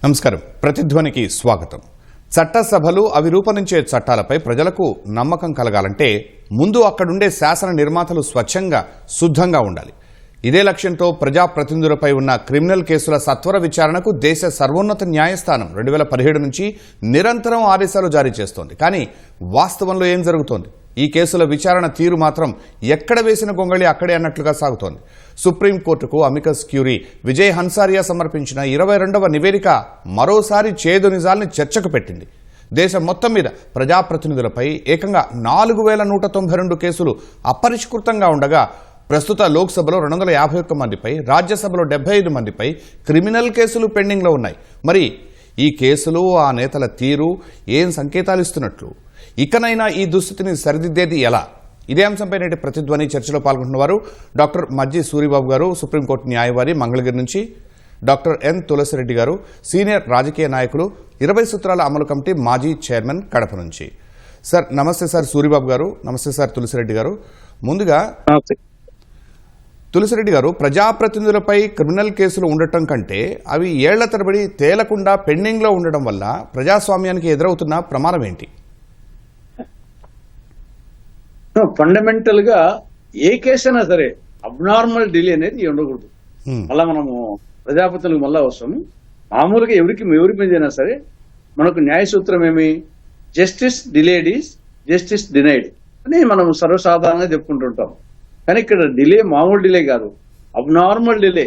నమస్కారం. ప్రతిధ్వనికి స్వాగతం. చట్టసభలు అవి రూపొందించే చట్టాలపై ప్రజలకు నమ్మకం కలగాలంటే ముందు అక్కడుండే శాసన నిర్మాతలు స్వచ్ఛంగా శుద్ధంగా ఉండాలి. ఇదే లక్ష్యంతో ప్రజాప్రతినిధులపై ఉన్న క్రిమినల్ కేసుల సత్వర విచారణకు దేశ సర్వోన్నత న్యాయస్థానం 2017 నుంచి నిరంతరం ఆదేశాలు జారీ చేస్తోంది. కానీ వాస్తవంలో ఏం జరుగుతోంది? ఈ కేసుల విచారణ తీరు మాత్రం ఎక్కడ వేసిన గొంగళి అక్కడే అన్నట్లుగా సాగుతోంది. సుప్రీంకోర్టుకు అమికస్ క్యూరీ విజయ్ హన్సారియా సమర్పించిన 22వ నివేదిక మరోసారి చేదు నిజాల్ని చర్చకు పెట్టింది. దేశం మొత్తం మీద ప్రజాప్రతినిధులపై ఏకంగా 4192 కేసులు అపరిష్కృతంగా ఉండగా ప్రస్తుత లోక్సభలో 251 మందిపై, రాజ్యసభలో 75 మందిపై క్రిమినల్ కేసులు పెండింగ్లో ఉన్నాయి. మరి ఈ కేసులు, ఆ నేతల తీరు ఏం సంకేతాలు ఇస్తున్నట్లు? ఇకనైనా ఈ దుస్థితిని సరిదిద్దేది ఎలా? ఇదే అంశంపై నేటి ప్రతిధ్వని చర్చలో పాల్గొంటున్నవారు డాక్టర్ మజ్జి సూరిబాబు గారు, సుప్రీంకోర్టు న్యాయవాది, మంగళగిరి నుంచి; డాక్టర్ ఎన్ తులసిరెడ్డి గారు, సీనియర్ రాజకీయ నాయకులు, 20 సూత్రాల అమలు కమిటీ మాజీ చైర్మన్, కడప నుంచి. సార్ నమస్తే. సార్ సూరిబాబు గారు నమస్తే. సార్ తులసిరెడ్డి గారు, ముందుగా తులసిరెడ్డి గారు, ప్రజాప్రతినిధులపై క్రిమినల్ కేసులు ఉండటం కంటే అవి ఏళ్ల తరబడి తేలకుండా పెండింగ్లో ఉండడం వల్ల ప్రజాస్వామ్యానికి ఎదురవుతున్న ప్రమాదం ఏంటి? ఫండమెంటల్ గా ఏ కేసు అయినా సరే అబ్నార్మల్ డిలే అనేది ఉండకూడదు. మళ్ళా మనము ప్రజాపతులకు మళ్ళా వస్తాము. మామూలుగా ఎవరి మీద అయినా సరే మనకు న్యాయ సూత్రం ఏమి? Justice delayed is justice denied అని మనం సర్వసాధారణంగా చెప్పుకుంటుంటాం. కానీ ఇక్కడ డిలే మామూలు డిలే కాదు, అబ్నార్మల్ డిలే,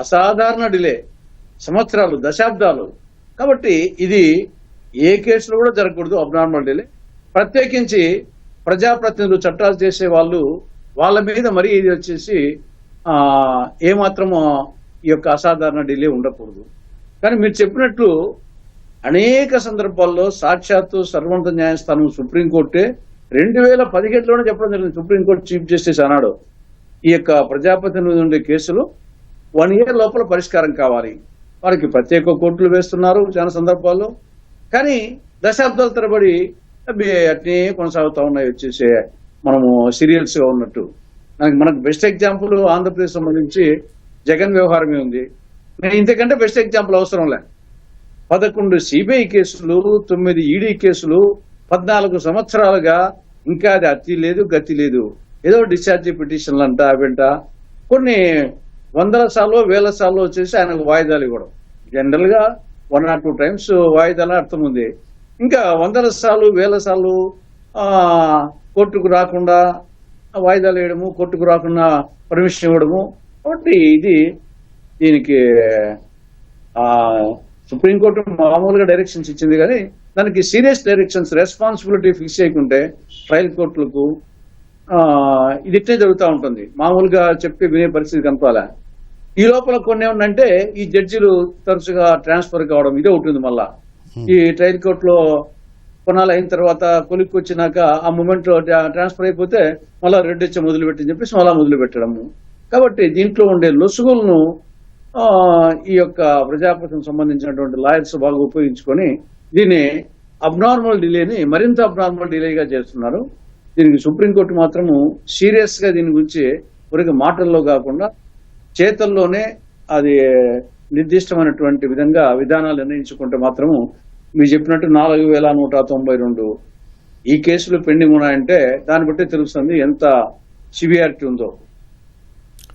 అసాధారణ డిలే, సంవత్సరాలు, దశాబ్దాలు. కాబట్టి ఇది ఏ కేసులో కూడా జరగకూడదు అబ్నార్మల్ డిలే. ప్రత్యేకించి ప్రజాప్రతినిధులు, చట్టాలు చేసే వాళ్ళు, వాళ్ళ మీద మరీ ఇది వచ్చేసి ఏమాత్రము ఈ యొక్క అసాధారణ డిలే ఉండకూడదు. కానీ మీరు చెప్పినట్లు అనేక సందర్భాల్లో సాక్షాత్తు సర్వోన్నత న్యాయస్థానం సుప్రీంకోర్టే 2017లోనే చెప్పడం జరిగింది. సుప్రీంకోర్టు చీఫ్ జస్టిస్ అన్నాడు, ఈ యొక్క ప్రజాప్రతినిధులు ఉండే కేసులు 1 year లోపల పరిష్కారం కావాలి. వారికి ప్రత్యేక కోర్టులు వేస్తున్నారు చాలా సందర్భాల్లో, కానీ దశాబ్దాల తరబడి అట్నే కొనసాగుతూ ఉన్నాయి. వచ్చేసి మనము సీరియల్స్ గా ఉన్నట్టు. మనకు బెస్ట్ ఎగ్జాంపుల్ ఆంధ్రప్రదేశ్ సంబంధించి జగన్ వ్యవహారమే ఉంది. ఇంతకంటే బెస్ట్ ఎగ్జాంపుల్ అవసరం లే. 11 సిబిఐ కేసులు, 9 ఈడీ కేసులు, 14 సంవత్సరాలుగా ఇంకా అది అతి లేదు, గతి లేదు. ఏదో డిశ్చార్జ్ పిటిషన్లు అంట, అవంట, కొన్ని 100 సార్లు 1000 సార్లు వచ్చేసి ఆయనకు వాయిదాలు ఇవ్వడం. జనరల్ గా 1 or 2 times వాయిదాలు అర్థం ఉంది. ఇంకా 100 సార్లు 1000 సార్లు కోర్టుకు రాకుండా వాయిదాలు వేయడము, కోర్టుకు రాకుండా పర్మిషన్ ఇవ్వడము. కాబట్టి దీనికి సుప్రీంకోర్టు మామూలుగా డైరెక్షన్స్ ఇచ్చింది, కానీ దానికి సీరియస్ డైరెక్షన్స్, రెస్పాన్సిబిలిటీ ఫిక్స్ చేయకుంటే ట్రయల్ కోర్టులకు ఇది ఇట్టే జరుగుతూ ఉంటుంది. మామూలుగా చెప్పి వినే పరిస్థితి కనపాలా. ఈ లోపల కొన్ని ఏమంటే ఈ జడ్జిలు తరచుగా ట్రాన్స్ఫర్ కావడం, ఇదే ఉంటుంది. మళ్ళా ఈ ట్రయల్ కోర్టులో కొనాలు అయిన తర్వాత కొలిక్కి వచ్చినాక ఆ మూమెంట్ ట్రాన్స్ఫర్ అయిపోతే మళ్ళా రెడ్ వచ్చి మొదలుపెట్టని చెప్పేసి మళ్ళా మొదలు పెట్టడము. కాబట్టి దీంట్లో ఉండే లొసుగులను ఈ యొక్క ప్రజాప్రతినిధులకు సంబంధించినటువంటి లాయర్స్ బాగా ఉపయోగించుకొని దీన్ని అబ్నార్మల్ డిలేని మరింత అబ్నార్మల్ డిలేగా చేస్తున్నారు. దీనికి సుప్రీంకోర్టు మాత్రము సీరియస్ గా దీని గురించి ఊరికి మాటల్లో కాకుండా చేతల్లోనే అది నిర్దిష్టమైనటువంటి విధంగా విధానాలు నిర్ణయించుకుంటే మాత్రము మీరు చెప్పినట్టు 4192 ఈ కేసులు పెండింగ్ ఉన్నాయంటే దాన్ని బట్టి తెలుస్తుంది ఎంత సివియారిటీ ఉందో.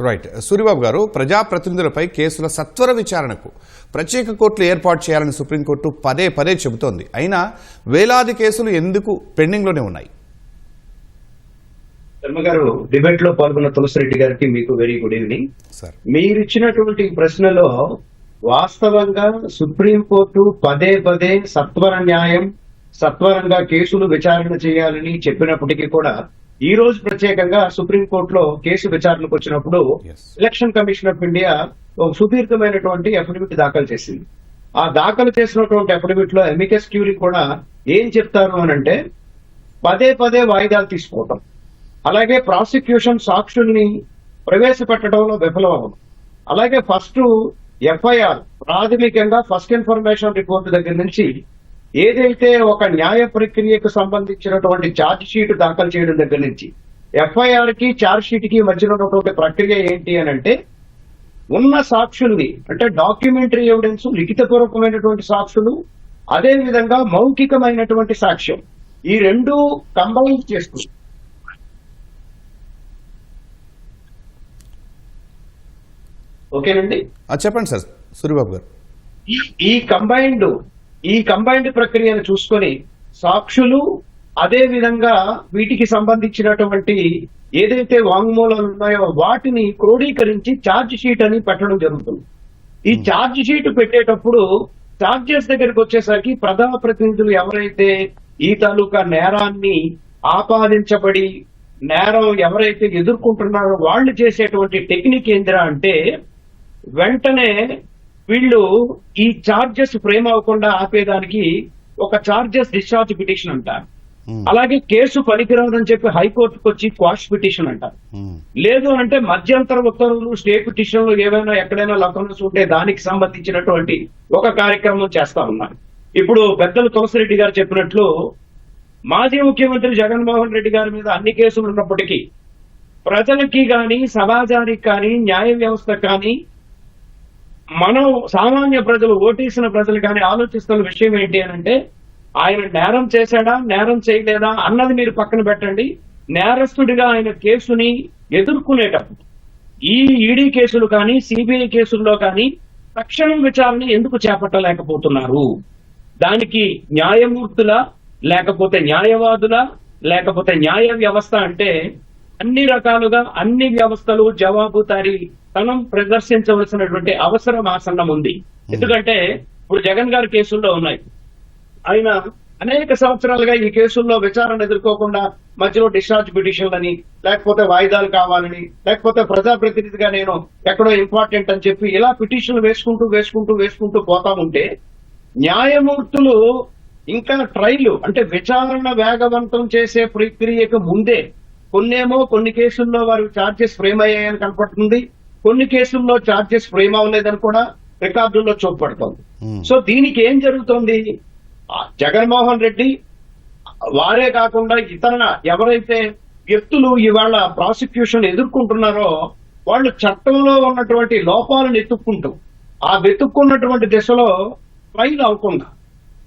రైట్. సూరిబాబు గారు, ప్రజాప్రతినిధులపై కేసుల సత్వర విచారణకు ప్రత్యేక కోర్టులు ఏర్పాటు చేయాలని సుప్రీంకోర్టు పదే పదే చెబుతోంది. అయినా వేలాది కేసులు ఎందుకు పెండింగ్లోనే ఉన్నాయి? శర్మ గారు, డిబేట్ లో పాల్గొన్న తులసిరెడ్డి గారికి మీకు వెరీ గుడ్ ఈవినింగ్. మీరు ఇచ్చినటువంటి ప్రశ్నలో వాస్తవంగా సుప్రీంకోర్టు పదే పదే సత్వర న్యాయం, సత్వరంగా కేసులు విచారణ చేయాలని చెప్పినప్పటికీ కూడా ఈ రోజు ప్రత్యేకంగా సుప్రీంకోర్టులో కేసు విచారణకు వచ్చినప్పుడు ఎలక్షన్ కమిషన్ ఆఫ్ ఇండియా ఒక సుదీర్ఘమైనటువంటి అఫిడవిట్ దాఖలు చేసింది. ఆ దాఖలు చేసినటువంటి అఫిడవిట్ లో అమికస్ క్యూరీ కూడా ఏం చెప్తారు అనంటే పదే పదే వాయిదాలు తీసుకోవటం, అలాగే ప్రాసిక్యూషన్ సాక్షుల్ని ప్రవేశపెట్టడంలో విఫలం అవ్వడం, అలాగే ఫస్ట్ ఎఫ్ఐఆర్ ప్రాథమికంగా ఫస్ట్ ఇన్ఫర్మేషన్ రిపోర్ట్ దగ్గర నుంచి ఏదైతే ఒక న్యాయ ప్రక్రియకు సంబంధించినటువంటి ఛార్జ్ షీట్ దాఖలు చేయడం దగ్గర నుంచి ఎఫ్ఐఆర్ కి ఛార్జ్ షీట్ కి మధ్యలో ఉన్నటువంటి ప్రక్రియ ఏంటి అని అంటే ఉన్న సాక్షుల్ని అంటే డాక్యుమెంటరీ ఎవిడెన్స్, లిఖితపూర్వకమైనటువంటి సాక్షులు, అదే విధంగా మౌఖికమైనటువంటి సాక్ష్యం, ఈ రెండు కంబైన్ చేసుకుని ఓకేనండి. చెప్పండి సార్ సూరిబాబు గారు. ఈ కంబైన్డ్ ప్రక్రియను చూసుకొని సాక్షులు, అదే విధంగా వీటికి సంబంధించినటువంటి ఏదైతే వాంగ్మూలాలు ఉన్నాయో వాటిని క్రోడీకరించి ఛార్జ్ షీట్ అని పెట్టడం జరుగుతుంది. ఈ ఛార్జ్ షీట్ పెట్టేటప్పుడు ఛార్జెస్ దగ్గరికి వచ్చేసరికి ప్రజాప్రతినిధులు ఎవరైతే ఈ తాలూకా నేరాన్ని ఆపాదించబడి నేరం ఎవరైతే ఎదుర్కొంటున్నారో వాళ్ళు చేసేటువంటి టెక్నిక్ ఏందిరా అంటే, వెంటనే వీళ్ళు ఈ ఛార్జెస్ ఫ్రేమ్ అవ్వకుండా ఆపేదానికి ఒక ఛార్జెస్ డిశ్చార్జ్ పిటిషన్ అంటారు. అలాగే కేసు పనికిరాదని చెప్పి హైకోర్టుకు వచ్చి క్వాష్ పిటిషన్ అంటారు. లేదు అంటే మధ్యంతర ఉత్తర్వులు, స్టే పిటిషన్లు ఏవైనా ఎక్కడైనా లొకనెస్ ఉంటే దానికి సంబంధించినటువంటి ఒక కార్యక్రమం చేస్తా ఉన్నారు. ఇప్పుడు పెద్దలు తులసిరెడ్డి గారు చెప్పినట్లు మాజీ ముఖ్యమంత్రి జగన్మోహన్ రెడ్డి గారి మీద అన్ని కేసులు ఉన్నప్పటికీ ప్రజలకి కానీ సమాజానికి కానీ న్యాయ వ్యవస్థ కానీ మనం సామాన్య ప్రజలు, ఓటేసిన ప్రజలు కానీ ఆలోచిస్తున్న విషయం ఏంటి అని అంటే, ఆయన నేరం చేశాడా నేరం చేయలేదా అన్నది మీరు పక్కన పెట్టండి. నేరస్తుడిగా ఆయన కేసుని ఎదుర్కొనేటప్పుడు ఈ ఈడీ కేసులు కానీ సిబిఐ కేసుల్లో కానీ తక్షణం విచారణ ఎందుకు చేపట్టలేకపోతున్నారు? దానికి న్యాయమూర్తుల, లేకపోతే న్యాయవాదుల, లేకపోతే న్యాయ వ్యవస్థ అంటే అన్ని రకాలుగా అన్ని వ్యవస్థలు జవాబుదారీతనం ప్రదర్శించవలసినటువంటి అవసరం ఆసన్నం ఉంది. ఎందుకంటే ఇప్పుడు జగన్ గారి కేసుల్లో ఉన్నాయి. ఆయన అనేక సంవత్సరాలుగా ఈ కేసుల్లో విచారణ ఎదుర్కోకుండా మధ్యలో డిశ్చార్జ్ పిటిషన్లని, లేకపోతే వాయిదాలు కావాలని, లేకపోతే ప్రజాప్రతినిధిగా నేను ఎక్కడో ఇంపార్టెంట్ అని చెప్పి ఇలా పిటిషన్లు వేసుకుంటూ పోతా ఉంటే న్యాయమూర్తులు ఇంకా ట్రైల్ అంటే విచారణ వేగవంతం చేసే ప్రక్రియకు ముందే కొన్ని కేసుల్లో వారు ఛార్జెస్ ఫ్రేమ్ అయ్యాయని కనపడుతుంది, కొన్ని కేసుల్లో ఛార్జెస్ ఫ్రేమ్ అవ్వలేదని కూడా రికార్డుల్లో చూపబడుతోంది. సో దీనికి ఏం జరుగుతోంది? జగన్మోహన్ రెడ్డి వారే కాకుండా ఇతర ఎవరైతే వ్యక్తులు ఇవాళ ప్రాసిక్యూషన్ ఎదుర్కొంటున్నారో వాళ్ళు చట్టంలో ఉన్నటువంటి లోపాలను వెతుక్కున్నటువంటి దిశలో ట్రైల్ అవ్వకుండా,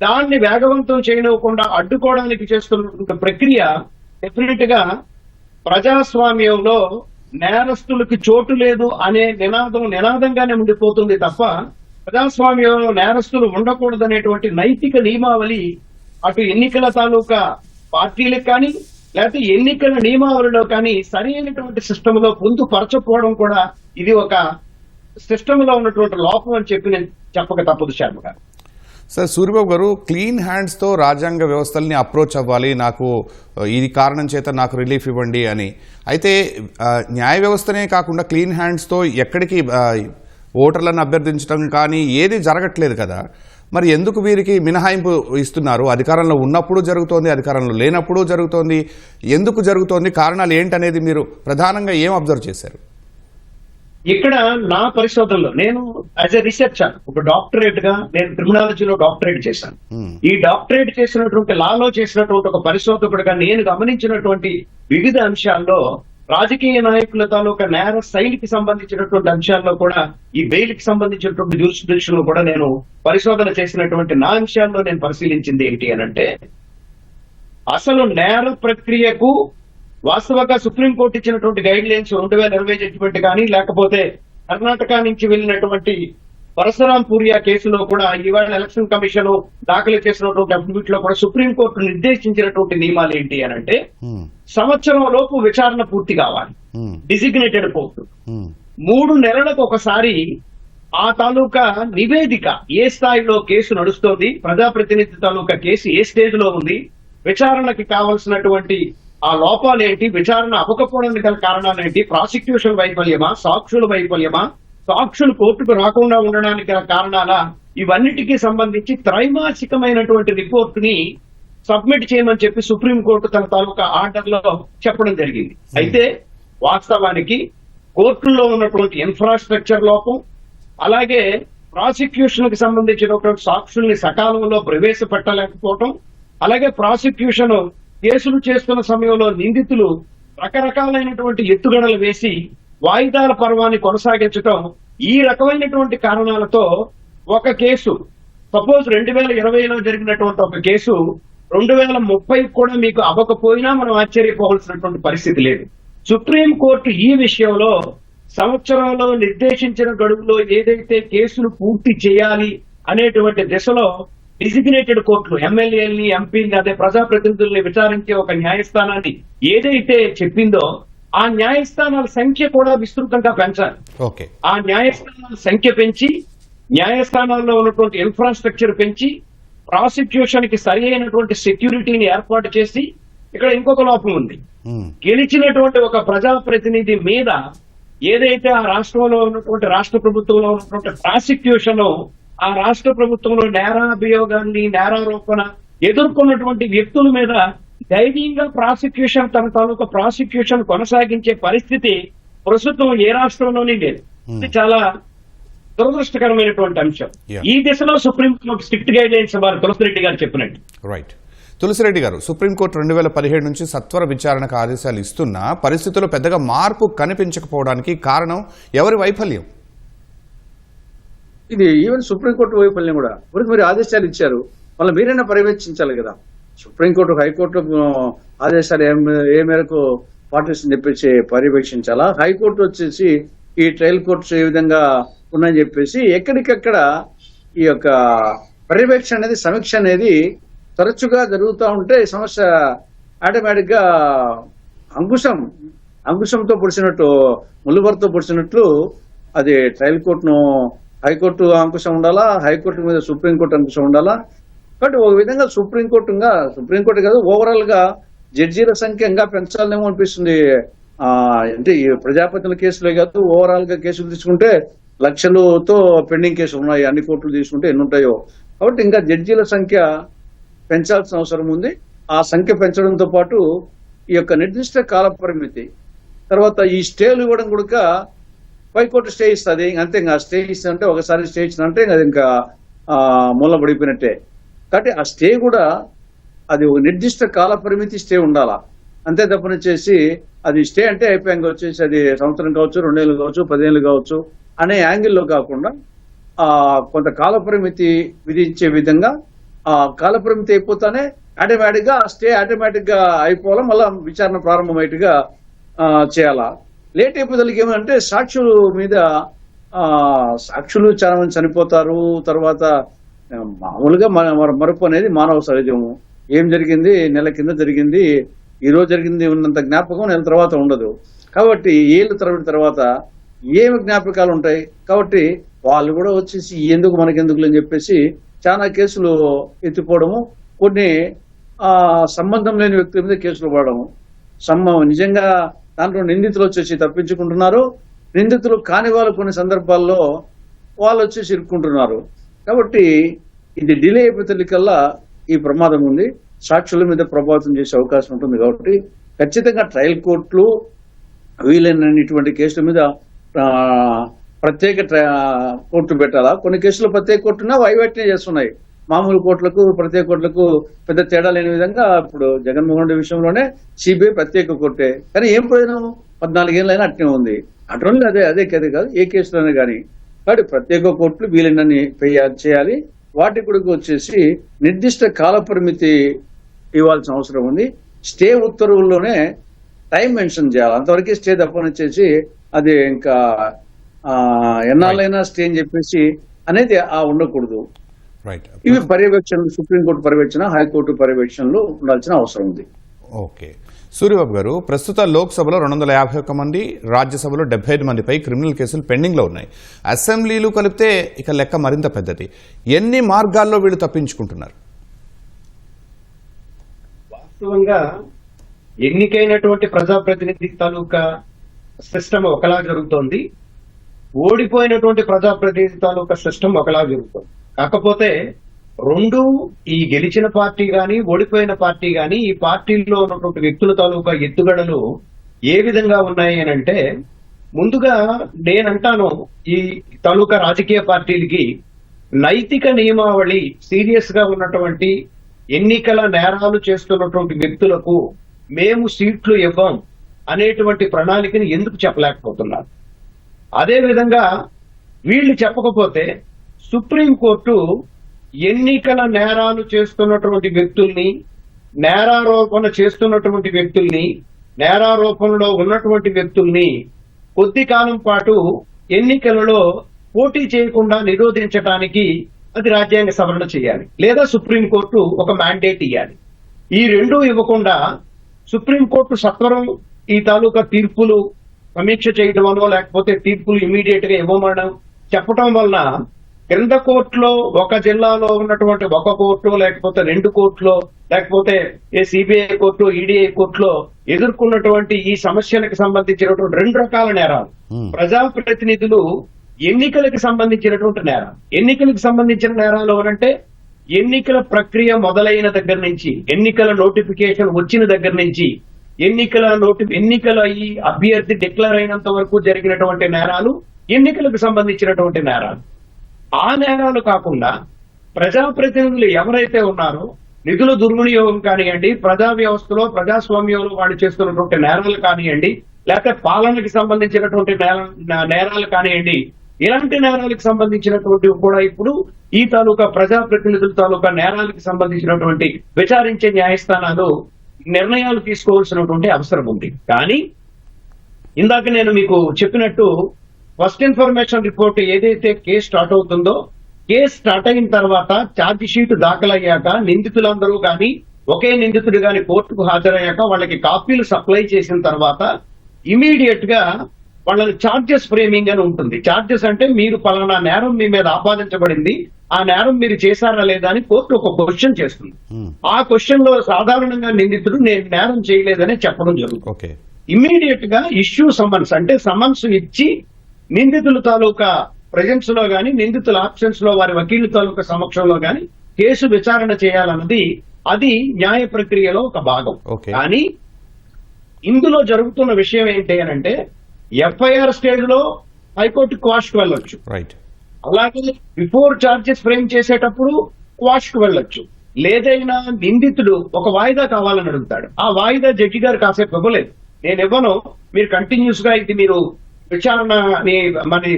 దాన్ని వేగవంతం చేయనివ్వకుండా అడ్డుకోవడానికి చేస్తున్న ప్రక్రియ డెఫినెట్ గా ప్రజాస్వామ్యంలో నేరస్తులకి చోటు లేదు అనే నినాదంగానే ఉండిపోతుంది తప్ప ప్రజాస్వామ్యంలో నేరస్తులు ఉండకూడదనేటువంటి నైతిక నియమావళి అటు ఎన్నికల తాలూకా పార్టీలకు కానీ లేకపోతే ఎన్నికల నియమావళిలో కానీ సరైనటువంటి సిస్టమ్ లో పొందుపరచకపోవడం కూడా ఇది ఒక సిస్టమ్ లో ఉన్నటువంటి లోపం అని చెప్పి నేను చెప్పక తప్పదు శర్మ గారు. సార్ సూరిబాబు గారు, క్లీన్ హ్యాండ్స్తో రాజ్యాంగ వ్యవస్థల్ని అప్రోచ్ అవ్వాలి, నాకు ఇది కారణం చేత నాకు రిలీఫ్ ఇవ్వండి అని. అయితే న్యాయ వ్యవస్థనే కాకుండా క్లీన్ హ్యాండ్స్తో ఎక్కడికి ఓటర్లను అభ్యర్థించడం కానీ ఏది జరగట్లేదు కదా. మరి ఎందుకు వీరికి మినహాయింపు ఇస్తున్నారు? అధికారంలో ఉన్నప్పుడు జరుగుతోంది, అధికారంలో లేనప్పుడు జరుగుతోంది. ఎందుకు జరుగుతోంది, కారణాలు ఏంటనేది మీరు ప్రధానంగా ఏం అబ్జర్వ్ చేశారు? ఇక్కడ నా పరిశోధనలో నేను యాజ్ ఎ రీసెర్చర్ ఒక డాక్టరేట్ గా నేను క్రిమినాలజీలో డాక్టరేట్ చేశాను. ఈ డాక్టరేట్ చేసినటువంటి లాలో చేసినటువంటి ఒక పరిశోధకుడిగా నేను గమనించినటువంటి వివిధ అంశాల్లో రాజకీయ నాయకుల తాలూకా నేర శైలికి సంబంధించినటువంటి అంశాల్లో కూడా ఈ బెయిల్కి సంబంధించినటువంటి జ్యూరిస్డిక్షన్ కూడా నేను పరిశోధన చేసినటువంటి నా అంశాల్లో నేను పరిశీలించింది ఏంటి అనంటే, అసలు నేర ప్రక్రియకు వాస్తవంగా సుప్రీంకోర్టు ఇచ్చినటువంటి గైడ్ లైన్స్ 2020 జడ్జిమెంట్ కానీ లేకపోతే కర్ణాటక నుంచి వెళ్ళినటువంటి పరశురాం పూరియా కేసులో కూడా ఇవాళ ఎలక్షన్ కమిషన్ దాఖలు చేసినటువంటి అఫిడవిట్ లో కూడా సుప్రీంకోర్టు నిర్దేశించినటువంటి నియమాలు ఏంటి అనంటే, సంవత్సరం లోపు విచారణ పూర్తి కావాలి. డిజిగ్నేటెడ్ కోర్టు 3 నెలలకు ఒకసారి ఆ తాలూకా నివేదిక ఏ స్థాయిలో కేసు నడుస్తోంది, ప్రజాప్రతినిధి తాలూకా కేసు ఏ స్టేజ్ లో ఉంది, విచారణకి కావాల్సినటువంటి ఆ లోపాలేంటి, విచారణ అవ్వకపోవడానికి గల కారణాలేంటి, ప్రాసిక్యూషన్ వైఫల్యమా, సాక్షుల వైఫల్యమా, సాక్షులు కోర్టుకు రాకుండా ఉండడానికి గల కారణాలా, ఇవన్నిటికీ సంబంధించి త్రైమాసికమైనటువంటి రిపోర్ట్ ని సబ్మిట్ చేయమని చెప్పి సుప్రీంకోర్టు తన తాలూకా ఆర్డర్ లో చెప్పడం జరిగింది. అయితే వాస్తవానికి కోర్టుల్లో ఉన్నటువంటి ఇన్ఫ్రాస్ట్రక్చర్ లోపం, అలాగే ప్రాసిక్యూషన్ కి సంబంధించినటువంటి సాక్షుల్ని సకాలంలో ప్రవేశపెట్టలేకపోవటం, అలాగే ప్రాసిక్యూషన్ కేసులు చేస్తున్న సమయంలో నిందితులు రకరకాలైనటువంటి ఎత్తుగడలు వేసి వాయిదాల పర్వాన్ని కొనసాగించడం ఈ రకమైనటువంటి కారణాలతో ఒక కేసు సపోజ్ 2020లో జరిగినటువంటి ఒక కేసు 2030 కూడా మీకు అవ్వకపోయినా మనం ఆశ్చర్యపోవాల్సినటువంటి పరిస్థితి లేదు. సుప్రీంకోర్టు ఈ విషయంలో సంవత్సరంలో నిర్దేశించిన గడువులో ఏదైతే కేసులు పూర్తి చేయాలి అనేటువంటి దిశలో డిజిగ్నేటెడ్ కోర్టులు ఎమ్మెల్యేలని, ఎంపీని, అదే ప్రజాప్రతినిధుల్ని విచారించే ఒక న్యాయస్థానాన్ని ఏదైతే చెప్పిందో ఆ న్యాయస్థానాల సంఖ్య కూడా విస్తృతంగా పెంచాలి. ఆ న్యాయస్థానాల సంఖ్య పెంచి, న్యాయస్థానాల్లో ఉన్నటువంటి ఇన్ఫ్రాస్ట్రక్చర్ పెంచి, ప్రాసిక్యూషన్ కి సరి అయినటువంటి సెక్యూరిటీని ఏర్పాటు చేసి, ఇక్కడ ఇంకొక లోపం ఉంది. గెలిచినటువంటి ఒక ప్రజాప్రతినిధి మీద ఏదైతే ఆ రాష్ట్రంలో ఉన్నటువంటి రాష్ట్ర ప్రభుత్వంలో ఉన్నటువంటి ప్రాసిక్యూషన్, ఆ రాష్ట్ర ప్రభుత్వంలో నేరాభియోగాన్ని, నేరారోపణ ఎదుర్కొన్నటువంటి వ్యక్తుల మీద ధైర్యంగా ప్రాసిక్యూషన్ తన తాలూకా ప్రాసిక్యూషన్ కొనసాగించే పరిస్థితి ప్రస్తుతం ఏ రాష్ట్రంలోనే లేదు. ఇది చాలా దురదృష్టకరమైనటువంటి అంశం. ఈ దిశలో సుప్రీంకోర్టు స్ట్రిక్ట్ గైడ్ లైన్స్ ఇవ్వాలి, తులసిరెడ్డి గారు చెప్పినట్టు. రైట్. తులసిరెడ్డి గారు, సుప్రీంకోర్టు 2017 నుంచి సత్వర విచారణకు ఆదేశాలు ఇస్తున్నా పరిస్థితుల్లో పెద్దగా మార్పు కనిపించకపోవడానికి కారణం ఎవరి వైఫల్యం? ఇది ఈవెన్ సుప్రీంకోర్టు వైఫల్యం కూడా. మీరు ఆదేశాలు ఇచ్చారు, మళ్ళీ మీరైనా పర్యవేక్షించాలి కదా. సుప్రీంకోర్టు, హైకోర్టు ఆదేశాలు ఏ మేరకు పాటిస్తుందని చెప్పేసి పర్యవేక్షించాలా. హైకోర్టు వచ్చేసి ఈ ట్రయల్ కోర్ట్స్ ఏ విధంగా ఉన్నాయని చెప్పేసి ఎక్కడికక్కడ ఈ యొక్క పర్యవేక్షణ అనేది, సమీక్ష అనేది తరచుగా జరుగుతూ ఉంటే సమస్య ఆటోమేటిక్ గా అంకుశంతో పొడిచినట్టు, ముళ్ళుబరితో పొడిచినట్లు అది ట్రయల్ కోర్టును, హైకోర్టు అంకుశం ఉండాలా, హైకోర్టు మీద సుప్రీంకోర్టు అంకుశం ఉండాలా. కాబట్టి ఒక విధంగా సుప్రీంకోర్టు కాదు, ఓవరాల్ గా జడ్జీల సంఖ్య ఇంకా పెంచాలనేమో అనిపిస్తుంది. అంటే ఈ ప్రజాప్రతినిధుల కేసులే కాదు, ఓవరాల్ గా కేసులు తీసుకుంటే లక్షలతో పెండింగ్ కేసులు ఉన్నాయి. అన్ని కోర్టులు తీసుకుంటే ఎన్ని ఉంటాయో. కాబట్టి ఇంకా జడ్జీల సంఖ్య పెంచాల్సిన అవసరం ఉంది. ఆ సంఖ్య పెంచడంతో పాటు ఈ యొక్క నిర్దిష్ట కాల పరిమితి, తర్వాత ఈ స్టేలు ఇవ్వడం కూడా హైకోర్టు స్టే ఇస్తుంది. అంతే, ఇంకా స్టే ఇస్తుందంటే ఒకసారి స్టే ఇచ్చిందంటే అది ఇంకా మూల పడిపోయినట్టే. కాబట్టి ఆ స్టే కూడా అది ఒక నిర్దిష్ట కాల పరిమితి స్టే ఉండాలా. అంతే తప్పనిచ్చేసి అది స్టే అంటే అయిపోయాక వచ్చేసి అది సంవత్సరం కావచ్చు, 2 ఏళ్ళు కావచ్చు, 10 ఏళ్ళు కావచ్చు అనే యాంగిల్లో కాకుండా కొంత కాల పరిమితి విధించే విధంగా ఆ కాల పరిమితి అయిపోతానే ఆటోమేటిక్ గా స్టే ఆటోమేటిక్ గా అయిపోవాలా, మళ్ళా విచారణ ప్రారంభమయ్యేట్టుగా చేయాలా. లేట్ అయిపోదలకి ఏమంటే సాక్షులు చాలా మంది చనిపోతారు. తర్వాత మామూలుగా మరపు అనేది మానవ సహజము. ఏం జరిగింది, నెల కింద జరిగింది, ఈ రోజు జరిగింది ఉన్నంత జ్ఞాపకం నెల తర్వాత ఉండదు. కాబట్టి ఏళ్ళ తరబడి తర్వాత ఏమి జ్ఞాపకాలు ఉంటాయి. కాబట్టి వాళ్ళు కూడా వచ్చేసి ఎందుకు మనకెందుకు అని చెప్పేసి చాలా కేసులు ఎత్తిపోవడము, కొన్ని సంబంధం లేని వ్యక్తుల మీద కేసులు పడడము, నిజంగా దాంట్లో నిందితులు వచ్చేసి తప్పించుకుంటున్నారు, నిందితులు కాని వాళ్ళు కొన్ని సందర్భాల్లో వాళ్ళు వచ్చేసి ఇరుక్కుంటున్నారు. కాబట్టి ఇది డిలే అయిపోతేకల్లా ఈ ప్రమాదం ఉంది, సాక్షుల మీద ప్రభావితం చేసే అవకాశం ఉంటుంది. కాబట్టి ఖచ్చితంగా ట్రయల్ కోర్టులు వీలైనటువంటి కేసుల మీద ప్రత్యేక కోర్టు పెట్టాలా. కొన్ని కేసులు ప్రత్యేక కోర్టున్నా వైవాటినే చేస్తున్నాయి. మామూలు కోర్టులకు ప్రత్యేక కోర్టులకు పెద్ద తేడా లేని విధంగా ఇప్పుడు జగన్మోహన్ రెడ్డి విషయంలోనే సిబిఐ ప్రత్యేక కోర్టే. కానీ ఏం ప్రయోజనం, 14 ఏళ్ళైనా అట్నే ఉంది. అటువంటి అదే కాదు ఏ కేసులోనే కానీ. కాబట్టి ప్రత్యేక కోర్టులు వీలైనన్ని చేయాలి. వాటి కూడా వచ్చేసి నిర్దిష్ట కాల పరిమితి ఇవ్వాల్సిన అవసరం ఉంది. స్టే ఉత్తర్వుల్లోనే టైం మెన్షన్ చేయాలి. అంతవరకు స్టే తప్పనిచ్చేసి అది ఇంకా ఎన్నాళ్ళైనా స్టే అని చెప్పేసి అనేది ఉండకూడదు. ఇవి పర్యవేక్షణలు, సుప్రీంకోర్టు పర్యవేక్షణ, హైకోర్టు పర్యవేక్షణలు ఉండాల్సిన అవసరం ఉంది. ఓకే సూర్యబాబు గారు, ప్రస్తుత లోక్సభలో 251 మంది, రాజ్యసభలో 75 మందిపై క్రిమినల్ కేసులు పెండింగ్ లో ఉన్నాయి. అసెంబ్లీలు కలిపితే ఇక లెక్క మరింత పెద్దది. ఎన్ని మార్గాల్లో వీళ్ళు తప్పించుకుంటున్నారు? వాస్తవంగా ఎన్నికైనటువంటి ప్రజాప్రతినిధి తాలూకా సిస్టమ్ ఒకలా జరుగుతోంది, ఓడిపోయినటువంటి ప్రజాప్రతినిధి తాలూకా సిస్టమ్ ఒకలా జరుగుతుంది. కాకపోతే రెండు, ఈ గెలిచిన పార్టీ గాని ఓడిపోయిన పార్టీ గాని ఈ పార్టీల్లో ఉన్నటువంటి వ్యక్తుల తాలూకా ఎత్తుగడలు ఏ విధంగా ఉన్నాయి అని అంటే, ముందుగా నేనంటాను ఈ తాలూకా రాజకీయ పార్టీలకి నైతిక నియమావళి సీరియస్ గా ఉన్నటువంటి ఎన్నికల నేరాలు చేస్తున్నటువంటి వ్యక్తులకు మేము సీట్లు ఇవ్వం అనేటువంటి ప్రణాళికని ఎందుకు చెప్పలేకపోతున్నారు. అదే విధంగా వీళ్ళు చెప్పకపోతే సుప్రీంకోర్టు ఎన్నికల నేరాలు చేస్తున్నటువంటి వ్యక్తుల్ని, నేరారోపణ చేస్తున్నటువంటి వ్యక్తుల్ని, నేరారోపణలో ఉన్నటువంటి వ్యక్తుల్ని కొద్ది కాలం పాటు ఎన్నికలలో పోటీ చేయకుండా నిరోధించడానికి అది రాజ్యాంగ సవరణ చేయాలి, లేదా సుప్రీంకోర్టు ఒక మ్యాండేట్ ఇవ్వాలి. ఈ రెండూ ఇవ్వకుండా సుప్రీంకోర్టు సత్వరం ఈ తాలూకా తీర్పులు సమీక్ష చేయడమనో లేకపోతే తీర్పులు ఇమీడియట్ గా ఇవ్వమనడం చెప్పడం వలన క్రింద కోర్టులో ఒక జిల్లాలో ఉన్నటువంటి ఒక కోర్టు లేకపోతే 2 కోర్టులో లేకపోతే సిబిఐ కోర్టు, ఈడీఐ కోర్టులో ఎదుర్కొన్నటువంటి ఈ సమస్యలకు సంబంధించినటువంటి 2 రకాల నేరాలు, ప్రజాప్రతినిధులు ఎన్నికలకు సంబంధించినటువంటి నేరాలు. ఎన్నికలకు సంబంధించిన నేరాలు అంటే ఎన్నికల ప్రక్రియ మొదలైన దగ్గర నుంచి, ఎన్నికల నోటిఫికేషన్ వచ్చిన దగ్గర నుంచి, ఎన్నికల ఈ అభ్యర్థి డిక్లేర్ అయినంత వరకు జరిగినటువంటి నేరాలు ఎన్నికలకు సంబంధించినటువంటి నేరాలు. ఆ నేరాలు కాకుండా ప్రజాప్రతినిధులు ఎవరైతే ఉన్నారో నిధుల దుర్వినియోగం కానివ్వండి, ప్రజా వ్యవస్థలో ప్రజాస్వామ్యంలో వాళ్ళు చేస్తున్నటువంటి నేరాలు కానివ్వండి, లేకపోతే పాలనకి సంబంధించినటువంటి నేరాలు కానివ్వండి, ఇలాంటి నేరాలకు సంబంధించినటువంటి కూడా ఇప్పుడు ఈ తాలూకా ప్రజాప్రతినిధుల తాలూకా నేరాలకు సంబంధించినటువంటి విచారించే న్యాయస్థానాలు నిర్ణయాలు తీసుకోవాల్సినటువంటి అవసరం ఉంది. కానీ ఇందాక నేను మీకు చెప్పినట్టు ఫస్ట్ ఇన్ఫర్మేషన్ రిపోర్ట్ ఏదైతే కేసు స్టార్ట్ అవుతుందో, కేసు స్టార్ట్ అయిన తర్వాత ఛార్జ్ షీట్ దాఖలయ్యాక నిందితులందరూ కానీ ఒకే నిందితుడు గాని కోర్టుకు హాజరయ్యాక వాళ్ళకి కాపీలు సప్లై చేసిన తర్వాత ఇమీడియట్ గా వాళ్ళని ఛార్జెస్ ఫ్రేమింగ్ అని ఉంటుంది. ఛార్జెస్ అంటే మీరు పలానా నేరం మీ మీద ఆపాదించబడింది, ఆ నేరం మీరు చేశారా లేదా అని కోర్టు ఒక క్వశ్చన్ చేస్తుంది. ఆ క్వశ్చన్ లో సాధారణంగా నిందితుడు నేను నేరం చేయలేదని చెప్పడం జరుగుతుంది. ఇమీడియట్ గా ఇష్యూ సమన్స్ అంటే సమన్స్ ఇచ్చి నిందితుల తాలూకా ప్రెజెన్స్ లో గాని, నిందితుల ఆబ్సెన్స్ లో వారి వకీలు తాలూకా సమక్షంలో గాని కేసు విచారణ చేయాలన్నది అది న్యాయ ప్రక్రియలో ఒక భాగం. కానీ ఇందులో జరుగుతున్న విషయం ఏంటి అని అంటే ఎఫ్ఐఆర్ స్టేజ్ లో హైకోర్టు క్వాష్ కు వెళ్ళొచ్చు, అలాగే బిఫోర్ చార్జెస్ ఫ్రేమ్ చేసేటప్పుడు క్వాష్ కు వెళ్ళొచ్చు. లేదైనా నిందితుడు ఒక వాయిదా కావాలని అడుగుతాడు, ఆ వాయిదా జడ్జి గారు కాసేపు ఇవ్వలేదు, నేను ఇవ్వను, మీరు కంటిన్యూస్ గా ఇది మీరు విచారణని మరి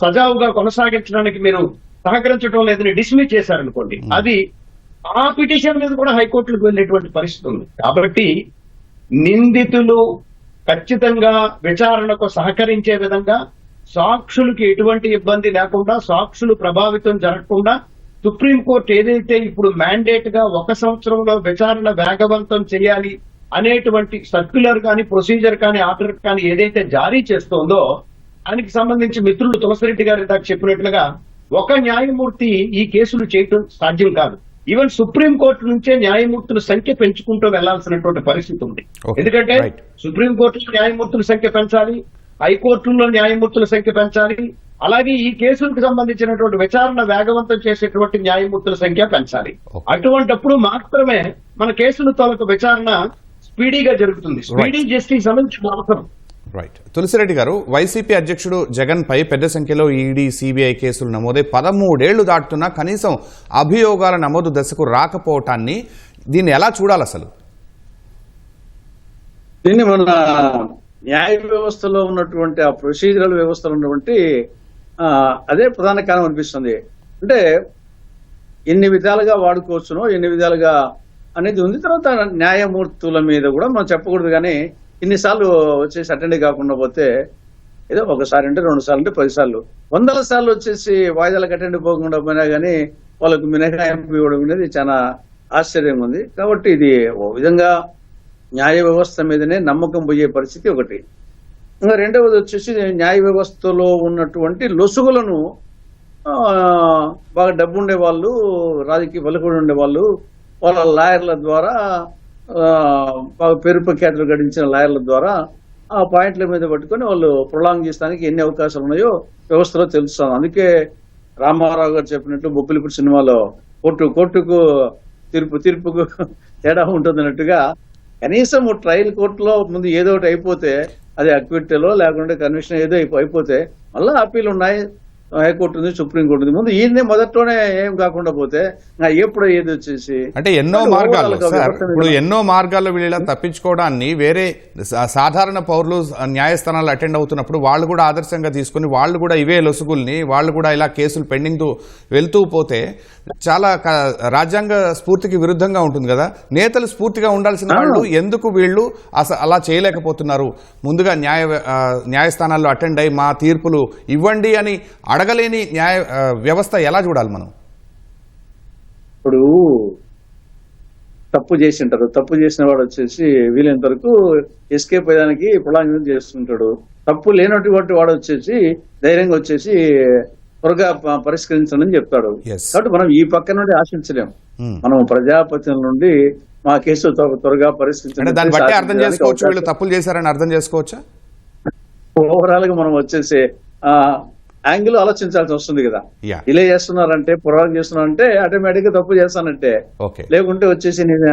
సజావుగా కొనసాగించడానికి మీరు సహకరించడం లేదని డిస్మిస్ చేశారనుకోండి, అది ఆ పిటిషన్ మీద కూడా హైకోర్టులకు వెళ్ళేటువంటి పరిస్థితి ఉంది. కాబట్టి నిందితులు ఖచ్చితంగా విచారణకు సహకరించే విధంగా, సాక్షులకి ఎటువంటి ఇబ్బంది లేకుండా, సాక్షులు ప్రభావితం జరగకుండా సుప్రీంకోర్టు ఏదైతే ఇప్పుడు మ్యాండేట్ గా 1 సంవత్సరంలో విచారణ వేగవంతం చేయాలి అనేటువంటి సర్క్యులర్ కానీ, ప్రొసీజర్ కానీ, ఆర్డర్ కానీ ఏదైతే జారీ చేస్తోందో దానికి సంబంధించి మిత్రులు తులసిరెడ్డి గారు ఇందాక చెప్పినట్లుగా ఒక న్యాయమూర్తి ఈ కేసులు చేయటం సాధ్యం కాదు. ఈవెన్ సుప్రీంకోర్టు నుంచే న్యాయమూర్తుల సంఖ్య పెంచుకుంటూ వెళ్లాల్సినటువంటి పరిస్థితి ఉంది. ఎందుకంటే సుప్రీంకోర్టులో న్యాయమూర్తుల సంఖ్య పెంచాలి, హైకోర్టుల్లో న్యాయమూర్తుల సంఖ్య పెంచాలి, అలాగే ఈ కేసులకు సంబంధించినటువంటి విచారణ వేగవంతం చేసేటువంటి న్యాయమూర్తుల సంఖ్య పెంచాలి. అటువంటప్పుడు మాత్రమే మన కేసుల తాలూకు విచారణ స్పీడీగా జరుగుతుంది. స్పీడీ జస్టిస్ అనేది అవసరం. రైట్. తులసిరెడ్డి గారు, వైసీపీ అధ్యక్షుడు జగన్ పై పెద్ద సంఖ్యలో ఈడీ, సిబిఐ కేసులు నమోదై 13 ఏళ్లు దాటుతున్నా కనీసం అభియోగాల నమోదు దశకు రాకపోవటాన్ని దీన్ని ఎలా చూడాలి అసలు? దీన్ని మన న్యాయ వ్యవస్థలో ఉన్నటువంటి ఆ ప్రొసీజరల్ వ్యవస్థలో ఉన్నటువంటి అదే ప్రధాన కారణం అనిపిస్తుంది. అంటే ఎన్ని విధాలుగా వాడుకోవచ్చునో, ఎన్ని విధాలుగా అనేది ఉంది. తర్వాత న్యాయమూర్తుల మీద కూడా మనం చెప్పకూడదు, కానీ ఇన్నిసార్లు వచ్చేసి అటెండ్ కాకుండా పోతే ఏదో ఒకసారి అంటే 2 సార్లు అంటే 10 సార్లు 100 సార్లు వచ్చేసి వాయిదాలకు అటెండ్ పోకుండా పోయినా కానీ వాళ్ళకు మినహాయింపు ఇవ్వడం అనేది చాలా ఆశ్చర్యంగా ఉంది. కాబట్టి ఇది ఓ విధంగా న్యాయ వ్యవస్థ మీదనే నమ్మకం పోయే పరిస్థితి ఒకటి. ఇంకా రెండవది వచ్చేసి న్యాయ వ్యవస్థలో ఉన్నటువంటి లొసుగులను బాగా డబ్బు ఉండే వాళ్ళు, రాజకీయ బలకుడు ఉండే వాళ్ళు, వాళ్ళ లాయర్ల ద్వారా బాగా పేరు ప్రఖ్యాతులు గడించిన లాయర్ల ద్వారా ఆ పాయింట్ల మీద పట్టుకొని వాళ్ళు ప్రొలాంగ్ చేయడానికి ఎన్ని అవకాశాలు ఉన్నాయో వ్యవస్థలో తెలుస్తాను. అందుకే రామారావు గారు చెప్పినట్టు బొబ్బిలిపూడి సినిమాలో కోర్టుకు తీర్పుకు తేడా ఉంటుంది అన్నట్టుగా కనీసం ట్రయల్ కోర్టులో ముందు ఏదో ఒకటి అయిపోతే, అది అక్విట్టలో లేకుంటే కన్విక్షన్ ఏదో అయిపోతే మళ్ళీ అప్పీలు ఉన్నాయి, హైకోర్టు ఉంది, సుప్రీంకోర్టు ఉంది. ముందు ఈయన్నే మొదట్లోనే ఏం కాకుండా పోతే ఎప్పుడు ఏది వచ్చేసి అంటే ఎన్నో మార్గాలు సార్, ఇప్పుడు ఎన్నో మార్గాల్లో వీళ్ళ తప్పించుకోవడాన్ని వేరే సాధారణ పౌరులు న్యాయస్థానాలు అటెండ్ అవుతున్నప్పుడు వాళ్ళు కూడా ఆదర్శంగా తీసుకుని వాళ్ళు కూడా ఇవే లొసుగుల్ని వాళ్ళు కూడా ఇలా కేసులు పెండింగ్ వెళ్తూ పోతే చాలా రాజ్యాంగ స్ఫూర్తికి విరుద్ధంగా ఉంటుంది కదా. నేతలు స్ఫూర్తిగా ఉండాల్సిన వాళ్ళు ఎందుకు వీళ్ళు అలా చేయలేకపోతున్నారు? ముందుగా న్యాయస్థానాల్లో అటెండ్ అయ్యి మా తీర్పులు ఇవ్వండి అని అడగలేని న్యాయ వ్యవస్థ ఎలా చూడాలి మనం? ఇప్పుడు తప్పు చేసింటారు, తప్పు చేసిన వాడు వచ్చేసి వీలైనంత వరకు ఎస్కేప్ అయ్యడానికి పొలాంగనం చేస్తుంటాడు. తప్పు లేనటువంటి వాడు వచ్చేసి ధైర్యంగా వచ్చేసి త్వరగా పరిష్కరించండి చెప్తాడు. కాబట్టి మనం ఈ పక్క నుండి ఆశించలేము. మనం ప్రజాప్రతినిధుల నుండి మా కేసు త్వరగా పరిష్కరించండి. దాన్ని బట్టి అర్థం చేసుకోవచ్చు వీళ్ళు తప్పులు చేశారని అర్థం చేసుకోవచ్చా? ఓవరాల్ గా మనం వచ్చేసి యాంగిల్ ఆలోచించాల్సి వస్తుంది కదా. డిలే చేస్తున్నారంటే, పొరపాటు చేస్తున్నారంటే ఆటోమేటిక్ గా తప్పు చేస్తానంటే, లేకుంటే వచ్చేసి నేను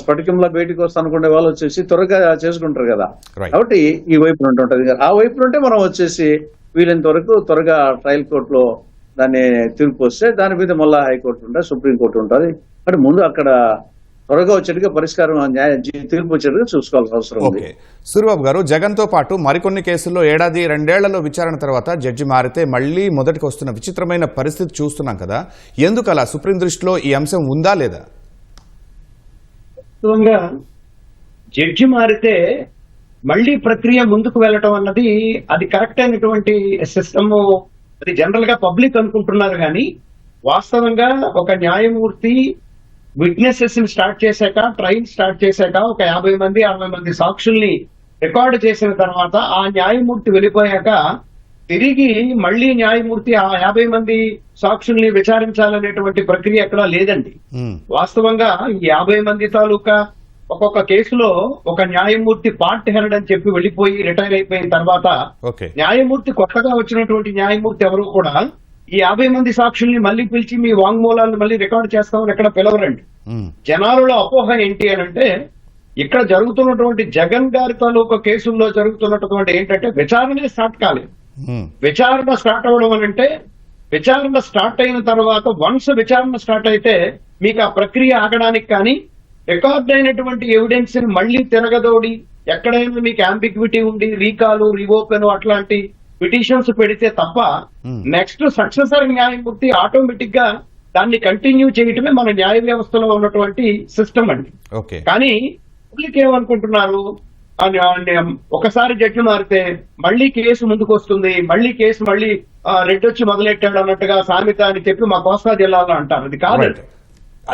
స్ఫటికంలో బయటకు వస్తాను అనుకునే వాళ్ళు వచ్చేసి త్వరగా చేసుకుంటారు కదా. కాబట్టి ఈ వైపు నుండి ఉంటది కదా. ఆ వైపు నుండి మనం వచ్చేసి వీలైనంత వరకు త్వరగా ట్రయల్ కోర్టులో దాన్ని తీర్పు వస్తే దాని మీద మళ్ళా హైకోర్టు ఉంటుంది, సుప్రీంకోర్టు ఉంటుంది. అంటే ముందు అక్కడ త్వరగా వచ్చేట్టుగా పరిష్కారం తీర్పు వచ్చేట్టుగా చూసుకోవాల్సిన అవసరం ఉంది. సూరిబాబు గారు, జగన్తో పాటు మరికొన్ని కేసుల్లో 1-2 ఏళ్లలో విచారణ తర్వాత జడ్జి మారితే మళ్లీ మొదటికి వస్తున్న విచిత్రమైన పరిస్థితి చూస్తున్నాం కదా. ఎందుకు అలా? సుప్రీం దృష్టిలో ఈ అంశం ఉందా లేదా? జడ్జి మారితే మళ్లీ ప్రక్రియ ముందుకు వెళ్ళటం అన్నది అది కరెక్ట్ అయినటువంటి సిస్టమ్. అది జనరల్ గా పబ్లిక్ అనుకుంటున్నారు కానీ వాస్తవంగా ఒక న్యాయమూర్తి విట్నెసెస్ ని స్టార్ట్ చేశాక, ట్రయల్ స్టార్ట్ చేశాక, ఒక 50 మంది 60 మంది సాక్షుల్ని రికార్డు చేసిన తర్వాత ఆ న్యాయమూర్తి వెళ్ళిపోయాక తిరిగి మళ్లీ న్యాయమూర్తి ఆ 50 మంది సాక్షుల్ని విచారించాలనేటువంటి ప్రక్రియ ఎక్కడా లేదండి. వాస్తవంగా ఈ 50 మంది తాలూకా ఒక్కొక్క కేసులో ఒక న్యాయమూర్తి పార్ట్ హెడ్ అని చెప్పి వెళ్లిపోయి రిటైర్ అయిపోయిన తర్వాత న్యాయమూర్తి కొత్తగా వచ్చినటువంటి న్యాయమూర్తి ఎవరు కూడా ఈ 50 మంది సాక్షుల్ని మళ్లీ పిలిచి మీ వాంగ్మూలాలను మళ్లీ రికార్డు చేస్తామని ఎక్కడ పిలవరండి. జనాలలో అపోహ ఏంటి అని అంటే, ఇక్కడ జరుగుతున్నటువంటి జగన్ గారి తాలూకా కేసుల్లో జరుగుతున్నటువంటి ఏంటంటే విచారణే స్టార్ట్ కాలేదు. విచారణ స్టార్ట్ అవ్వడం అని అంటే, విచారణ స్టార్ట్ అయిన తర్వాత వన్స్ విచారణ స్టార్ట్ అయితే మీకు ఆ ప్రక్రియ ఆగడానికి కానీ, రికార్డ్ అయినటువంటి ఎవిడెన్స్ ని మళ్లీ తిరగదోడి ఎక్కడైనా మీకు అంబిగ్విటీ ఉండి రీకాలు, రివోకెన్ అట్లాంటి పిటిషన్స్ పెడితే తప్ప నెక్స్ట్ సక్సెసర్ న్యాయమూర్తి ఆటోమేటిక్ గా దాన్ని కంటిన్యూ చేయటమే మన న్యాయ వ్యవస్థలో ఉన్నటువంటి సిస్టమ్ అండి. కానీ పబ్లిక్ ఏమనుకుంటున్నారు, ఒకసారి జడ్జి మారితే మళ్లీ కేసు ముందుకు వస్తుంది, మళ్లీ కేసు మళ్లీ రెడ్డొచ్చి మొదలెట్టాడు అన్నట్టుగా సామెత అని చెప్పి మా కోస్తా జిల్లాలో అంటారు. అది కాదు.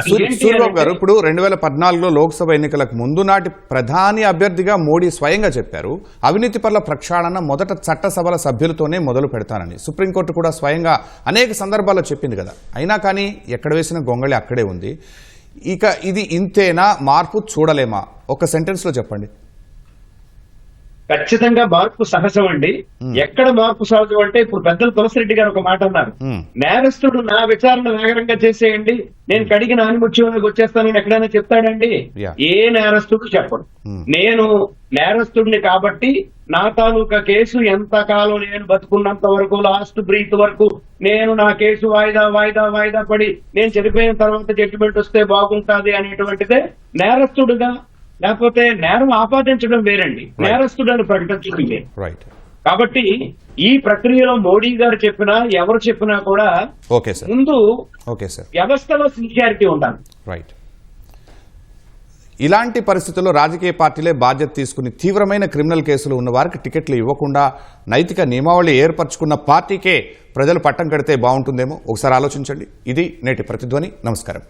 సూరిబాబు గారు, ఇప్పుడు 2014లో లోక్సభ ఎన్నికలకు ముందు నాటి ప్రధాని అభ్యర్థిగా మోడీ స్వయంగా చెప్పారు అవినీతి పట్ల ప్రక్షాళన మొదట చట్టసభల సభ్యులతోనే మొదలు పెడతానని. సుప్రీంకోర్టు కూడా స్వయంగా అనేక సందర్భాల్లో చెప్పింది కదా. అయినా కానీ ఎక్కడ వేసిన గొంగళి అక్కడే ఉంది. ఇక ఇది ఇంతేనా? మార్పు చూడలేమా? ఒక సెంటెన్స్ లో చెప్పండి. ఖచ్చితంగా మార్పు సహజం అండి. ఎక్కడ మార్పు సహజం అంటే, ఇప్పుడు పెద్దలు తులసిరెడ్డి గారు ఒక మాట అన్నారు, నేరస్తుడు నా విచారణ వేగంగా చేసేయండి, నేను కడిగి నానిముత్యంలోకి వచ్చేస్తానని ఎక్కడైనా చెప్తాడండి? ఏ నేరస్తుడు చెప్పడు. నేను నేరస్తుడిని కాబట్టి నా తాలూకా కేసు ఎంతకాలం నేను బతుకున్నంత వరకు, లాస్ట్ బ్రీత్ వరకు నేను నా కేసు వాయిదా పడి నేను చనిపోయిన తర్వాత జడ్జిమెంట్ వస్తే బాగుంటుంది అనేటువంటిదే నేరస్తుడుగా, లేకపోతే నేరం ఆపాదించడం వేరండి, నేరస్తుడని ప్రకటించడం వేరు. కాబట్టి ఈ ప్రక్రియలో మోడీ గారు చెప్పినా ఎవరు చెప్పినా కూడా ముందు వ్యవస్థలో సిన్సియారిటీ ఉండాలి. రైట్. ఇలాంటి పరిస్థితుల్లో రాజకీయ పార్టీలే బాధ్యత తీసుకుని తీవ్రమైన క్రిమినల్ కేసులు ఉన్న వారికి టికెట్లు ఇవ్వకుండా నైతిక నియమావళి ఏర్పరచుకున్న పార్టీకే ప్రజలు పట్టం కడితే బాగుంటుందేమో ఒకసారి ఆలోచించండి. ఇది నేటి ప్రతిధ్వని. నమస్కారం.